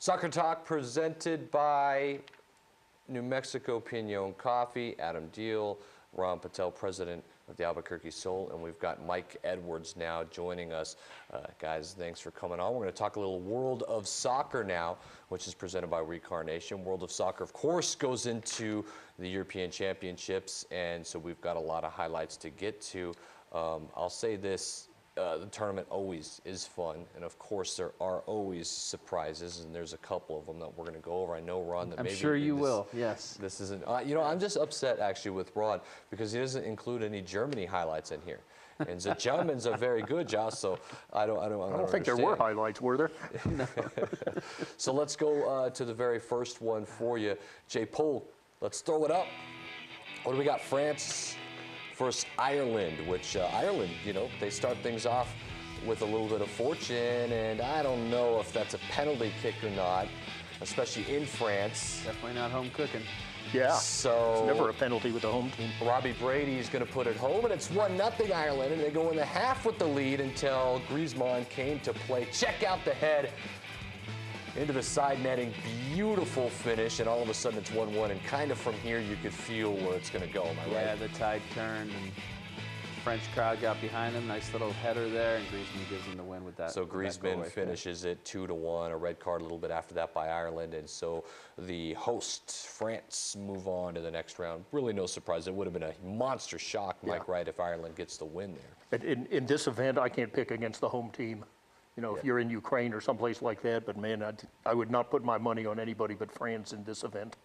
Soccer Talk presented by New Mexico Pinon Coffee, Adam Deal, Ron Patel, president of the Albuquerque Sol, and we've got Mike Edwards now joining us. Guys, thanks for coming on. We're going to talk a little World of Soccer now, which is presented by Recarnation. World of Soccer, of course, goes into the European Championships, and so we've got a lot of highlights to get to. I'll say this. The tournament always is fun, and of course there are always surprises, and there's a couple of them that we're going to go over. I know, Ron, that I'm maybe sure you will. Yes. This isn't. You know, I'm just upset actually with Ron because he doesn't include any Germany highlights in here. And the Germans are very good, Josh. So I don't think there were highlights, were there? No. So let's go to the very first one for you, Jay Pohl. Let's throw it up. What do we got? France versus Ireland, which Ireland, you know, they start things off with a little bit of fortune, and I don't know if that's a penalty kick or not, especially in France. Definitely not home cooking. Yeah, so it's never a penalty with the home team. Robbie Brady's going to put it home, and it's 1-0 Ireland, and they go in the half with the lead until Griezmann came to play. Check out the head into the side netting, beautiful finish, and all of a sudden it's 1-1, and kind of from here you could feel where it's going to go, am I right? Yeah, the tide turned, and the French crowd got behind him. Nice little header there, and Griezmann gives him the win with that. So Griezmann finishes it 2-1, a red card a little bit after that by Ireland, and so the hosts, France, move on to the next round. Really no surprise. It would have been a monster shock, Mike, right, if Ireland gets the win there. In this event, I can't pick against the home team. You know, if you're in Ukraine or someplace like that, but man, I would not put my money on anybody but France in this event.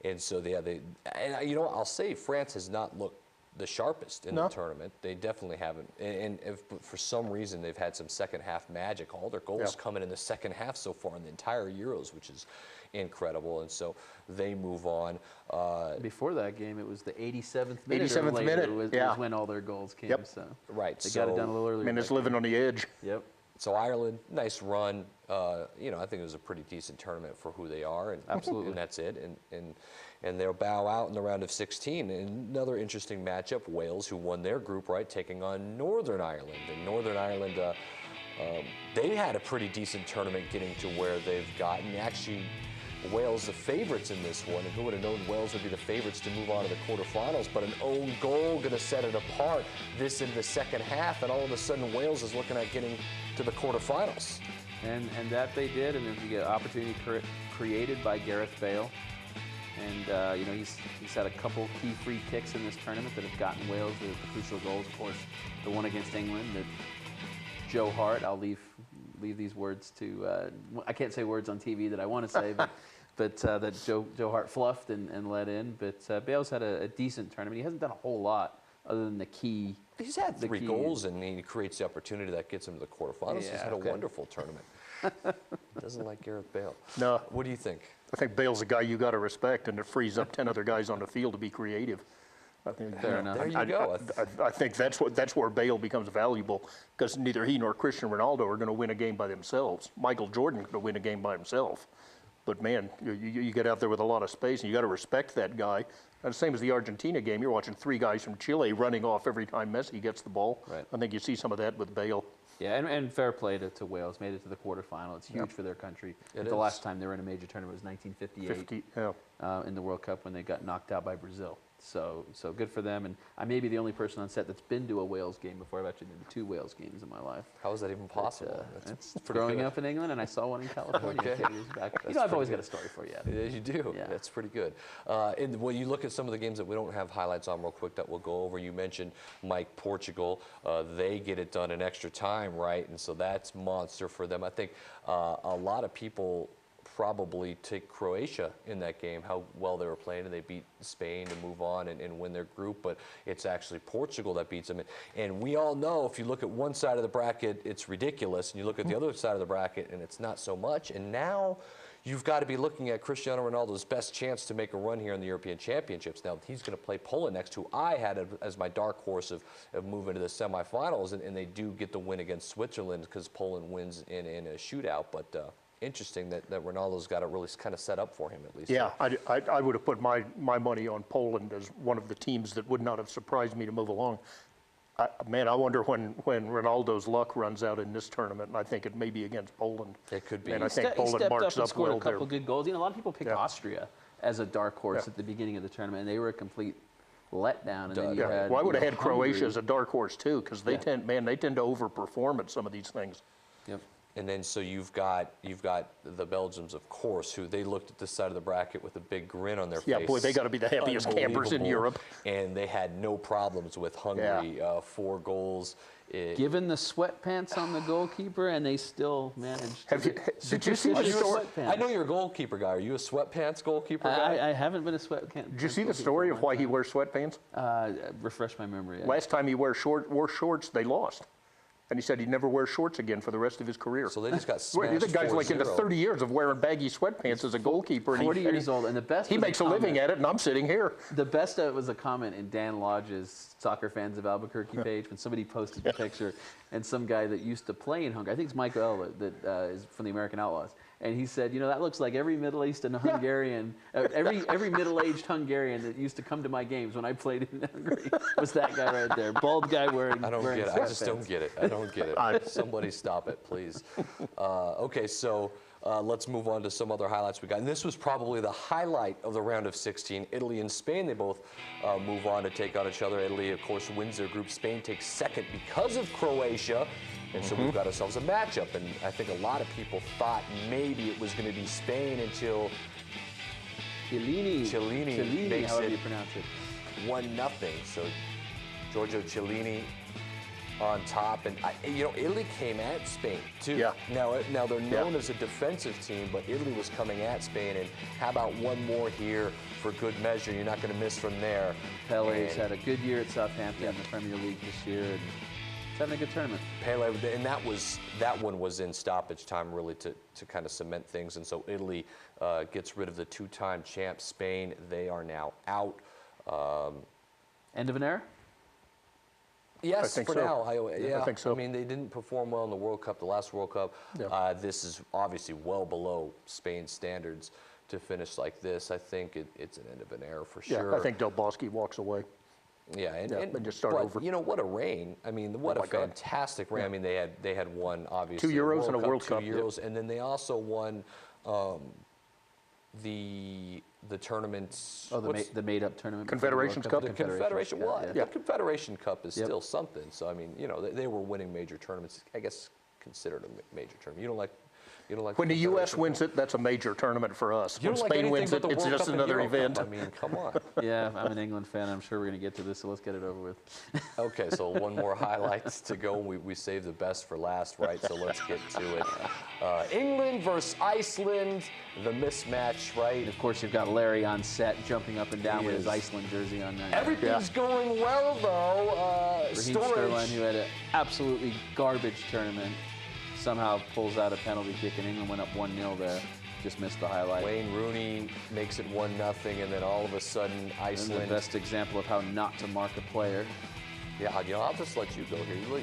And so, and you know, I'll say France has not looked the sharpest in the tournament. They definitely haven't. And if for some reason they've had some second half magic. All their goals coming in the second half so far in the entire Euros, which is incredible. And so they move on. Before that game, it was the 87th minute. 87th minute, was when all their goals came. So right. They got it done a little earlier. Man, it's living on the edge. Yep. So Ireland, nice run. You know, I think it was a pretty decent tournament for who they are, and absolutely, and that's it. And they'll bow out in the round of 16. And another interesting matchup: Wales, who won their group, right, taking on Northern Ireland. And Northern Ireland, they had a pretty decent tournament getting to where they've gotten. Actually, Wales the favorites in this one, and who would have known Wales would be the favorites to move on to the quarterfinals, but an own goal going to set it apart this in the second half, and all of a sudden Wales is looking at getting to the quarterfinals. And that they did, and you get opportunity created by Gareth Bale. And, you know, he's had a couple key free kicks in this tournament that have gotten Wales the crucial goals. Of course, the one against England that Joe Hart, I'll leave these words to, I can't say words on TV that I want to say, but that Joe Hart fluffed and let in. But Bale's had a decent tournament. He hasn't done a whole lot other than the key. He's had three goals, and he creates the opportunity that gets him to the quarterfinals. Yeah, he's had a wonderful tournament. Doesn't like Gareth Bale. No. What do you think? I think Bale's a guy you got to respect, and it frees up 10 other guys on the field to be creative. I think, fair enough. There you go. I think that's where Bale becomes valuable, because neither he nor Cristiano Ronaldo are going to win a game by themselves. Michael Jordan could win a game by himself. But, man, you get out there with a lot of space, and you got to respect that guy. And the same as the Argentina game. You're watching three guys from Chile running off every time Messi gets the ball. Right. I think you see some of that with Bale. Yeah, and fair play to Wales. Made it to the quarterfinal. It's huge for their country. The last time they were in a major tournament was 1958 in the World Cup when they got knocked out by Brazil. So good for them. And I may be the only person on set that's been to a Wales game before. I've actually been to 2 Wales games in my life. How is that even possible? That's growing up in England, and I saw one in California a few years back. You know, I've always got a story for you. Yeah, you do. Yeah. That's pretty good. And when you look at some of the games that we don't have highlights on real quick that we'll go over, you mentioned Mike, Portugal. They get it done in extra time, right? And so that's monster for them. I think a lot of people probably take Croatia in that game, how well they were playing, and they beat Spain to move on and win their group, but it's actually Portugal that beats them. And we all know if you look at one side of the bracket, it's ridiculous, and you look at the other side of the bracket, and it's not so much. And now you've got to be looking at Cristiano Ronaldo's best chance to make a run here in the European Championships. Now, he's going to play Poland next, who I had as my dark horse of moving to the semifinals, and they do get the win against Switzerland because Poland wins in a shootout, but interesting that Ronaldo's got it really kind of set up for him, at least. Yeah, I would have put my money on Poland as one of the teams that would not have surprised me to move along. Man, I wonder when Ronaldo's luck runs out in this tournament, and I think it may be against Poland. It could be. And I He think Poland stepped marks up and up scored well a couple there. good goals. You know, a lot of people pick Yeah. Austria as a dark horse Yeah. at the beginning of the tournament, and they were a complete letdown. And then you Yeah, had, well, I would have you know, had Croatia Hungary. as a dark horse too, because they Yeah. tend to overperform at some of these things. Yep. And then so you've got the Belgians, of course, who they looked at this side of the bracket with a big grin on their Yeah, face. boy, they got to be the happiest campers in Unbelievable. Europe. And they had no problems with Hungary. 4 goals. Given the sweatpants on the goalkeeper, and they still managed. Did you see the story? I know you're a goalkeeper guy. Are you a sweatpants goalkeeper guy? I haven't been a sweatpants. Did you see the story of why he wears sweatpants? Refresh my memory. Yeah. Last time he wore shorts, they lost. And he said he'd never wear shorts again for the rest of his career. So they just got Well, smashed. the guy's like into 4-0. 30 years of wearing baggy sweatpants as a goalkeeper. And 40 years old, and the best. He was makes a living at it, and I'm sitting here. The best of it was a comment in Dan Lodge's Soccer Fans of Albuquerque page when somebody posted the picture, and some guy that used to play in Hungary, I think it's Michael L. that is from the American Outlaws, and he said, you know, that looks like every Middle Eastern Hungarian, every middle-aged Hungarian that used to come to my games when I played in Hungary was that guy right there, bald guy wearing. I don't wearing get it. I just sweatpants. don't get it. I don't get it. Somebody stop it, please. Okay, so let's move on to some other highlights we got. And this was probably the highlight of the round of 16. Italy and Spain, they both move on to take on each other. Italy, of course, wins their group. Spain takes second because of Croatia. And so we've got ourselves a matchup. And I think a lot of people thought maybe it was going to be Spain until Chiellini makes however it you pronounce it. 1-0. So Giorgio Chiellini on top, and you know, Italy came at Spain too. Yeah. Now they're known as a defensive team, but Italy was coming at Spain, and how about one more here for good measure? You're not going to miss from there. Pele's And had a good year at Southampton in the Premier League this year, and he's having a good tournament. Pele, and that one was in stoppage time, really, to kind of cement things, and so Italy gets rid of the 2-time champ Spain. They are now out. End of an era? Yes, I think for so. now. I think so. I mean, they didn't perform well in the World Cup, the last World Cup. Yeah. This is obviously well below Spain's standards to finish like this. I think it's an end of an era for sure. Yeah, I think Del Bosque walks away. Yeah, and just start but, over. You know, what a reign! I mean, what my a God. fantastic reign! I mean, they had won obviously 2 Euros and a World Cup. 2 Euros, and then they also won the tournaments. Oh, the made-up tournament. before the Confederations World Cup? The Confederation, Cup, well, yeah. the Confederation Cup is Yep. still something. So I mean, you know, they were winning major tournaments. I guess considered a major tournament. You don't like When the U.S. Confederation wins it, that's a major tournament for us. You When don't like Spain anything wins but it, the it's World just Cup and another Euro Cup. event. I mean, come on. Yeah, I'm an England fan. I'm sure we're going to get to this, so let's get it over with. Okay, so one more highlights to go. We saved the best for last, right? So let's get to it. England versus Iceland, the mismatch, right? Of course, you've got Larry on set, jumping up and down He with his is. Iceland jersey on. Everything's going well, though. Raheem Sterling, who had an absolutely garbage tournament, somehow pulls out a penalty kick, and England went up 1-0 there. Just missed the highlight. Wayne Rooney makes it 1-0, and then all of a sudden And the Iceland. best example of how not to mark a player. Yeah, you know, I'll just let you go here. You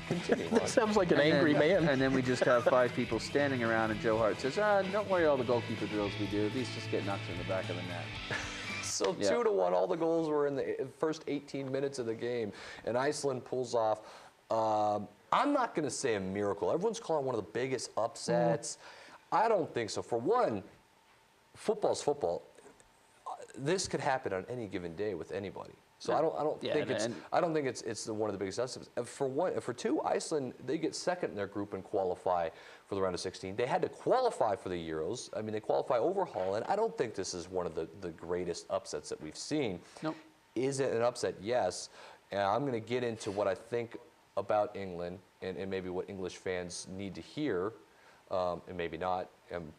continue on. Sounds like an And angry then- man. And then we just have 5 people standing around, and Joe Hart says, don't worry all the goalkeeper drills we do. These just get knocked in the back of the net. So Yeah. 2-1, all the goals were in the first 18 minutes of the game, and Iceland pulls off. I'm not going to say a miracle. Everyone's calling it one of the biggest upsets. I don't think so. For one, football's football. This could happen on any given day with anybody. So I don't Yeah, think it's one of the biggest upsets. For two, Iceland, they get second in their group and qualify for the round of 16. They had to qualify for the Euros. I mean, they qualify over Holland. I don't think this is one of the greatest upsets that we've seen. Nope. Is it an upset? Yes. And I'm going to get into what I think about England and maybe what English fans need to hear, and maybe not.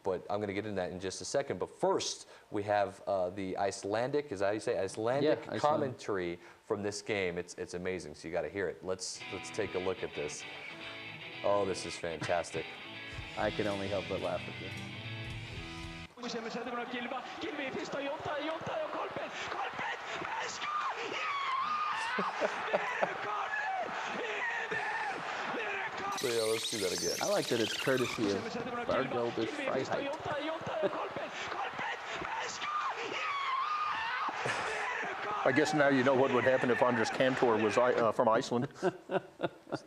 But I'm going to get into that in just a second. But first, we have the Icelandic, is that how you say? Icelandic Iceland. commentary from this game. It's amazing, so you got to hear it. Let's take a look at this. Oh, this is fantastic. I can only help but laugh at this. So yeah, let's do that again. I like that it's courtesy of Bargeldish Freiheit. I guess now you know what would happen if Andres Cantor was from Iceland.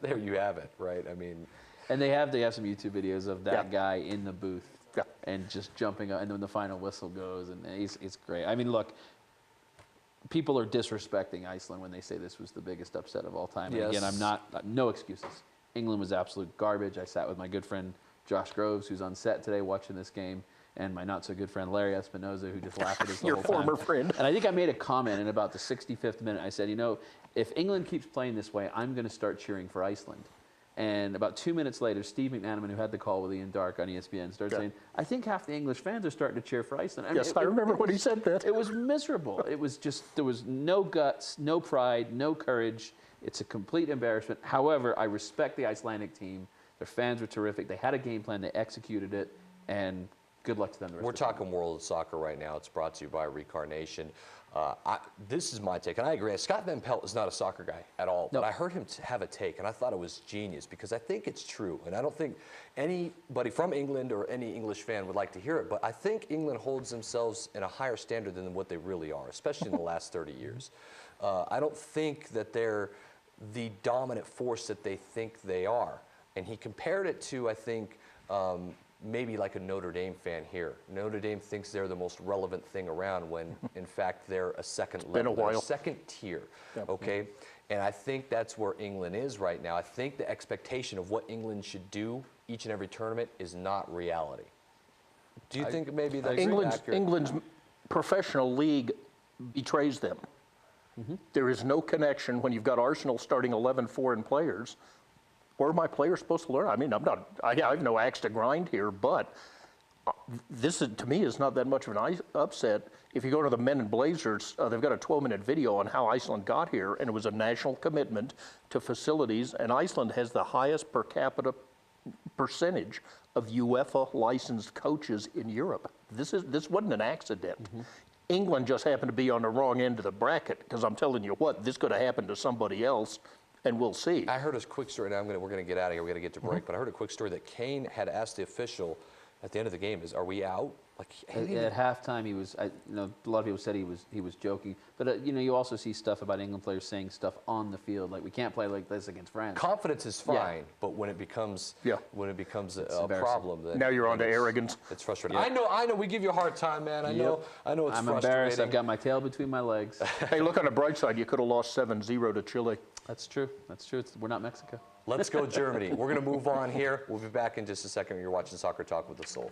There you have it, right? I mean, And they have some YouTube videos of that Yeah. guy in the booth Yeah. and just jumping up, and then the final whistle goes, and it's great. I mean, look, people are disrespecting Iceland when they say this was the biggest upset of all time. And Yes. again, no excuses. England was absolute garbage. I sat with my good friend Josh Groves, who's on set today watching this game, and my not so good friend Larry Espinoza, who just laughed at us the Your whole time. former friend. And I think I made a comment in about the 65th minute. I said, if England keeps playing this way, I'm going to start cheering for Iceland. And about 2 minutes later, Steve McManaman, who had the call with Ian Dark on ESPN, started saying, I think half the English fans are starting to cheer for Iceland. Yes, I remember when he said that. It was miserable. It was just, there was no guts, no pride, no courage. It's a complete embarrassment. However, I respect the Icelandic team. Their fans were terrific. They had a game plan. They executed it. And good luck to them the rest we're of the time. talking World of Soccer right now. It's brought to you by Recarnation. This is my take, and I agree. Scott Van Pelt is not a soccer guy at all, No. but I heard him have a take, and I thought it was genius because I think it's true. And I don't think anybody from England or any English fan would like to hear it, but I think England holds themselves in a higher standard than what they really are, especially in the last 30 years. I don't think that they're the dominant force that they think they are. And he compared it to, I think, maybe like a Notre Dame fan here. Notre Dame thinks they're the most relevant thing around when, in fact, they're a second level, been a while. they're a second tier, okay? And I think that's where England is right now. I think the expectation of what England should do each and every tournament is not reality. Do you think maybe that's accurate? England's professional league betrays them. There is no connection when you've got Arsenal starting 11 foreign players. Where are my players supposed to learn? I mean, I have no axe to grind here, but this is, to me, is not that much of an upset. If you go to the Men in Blazers, they've got a 12-minute video on how Iceland got here, and it was a national commitment to facilities, and Iceland has the highest per capita percentage of UEFA licensed coaches in Europe. This wasn't an accident. England just happened to be on the wrong end of the bracket, because I'm telling you what, this could have happened to somebody else, and we'll see. I heard a quick story, and we're going to get out of here, we're going to get to break, but I heard a quick story that Kane had asked the official at the end of the game, are we out? Like, At halftime, he was. A lot of people said he was joking, but you also see stuff about England players saying stuff on the field, like we can't play like this against France. confidence is fine, but when it becomes a embarrassing. problem, then Now you're on to arrogance. It's frustrating. I know. We give you a hard time, man. I know. It's I'm frustrating. embarrassed. I've got my tail between my legs. Hey, look on the bright side. You could have lost 7-0 to Chile. That's true. That's true. We're not Mexico. Let's go Germany. We're going to move on here. We'll be back in just a second. You're watching Soccer Talk with the Soul.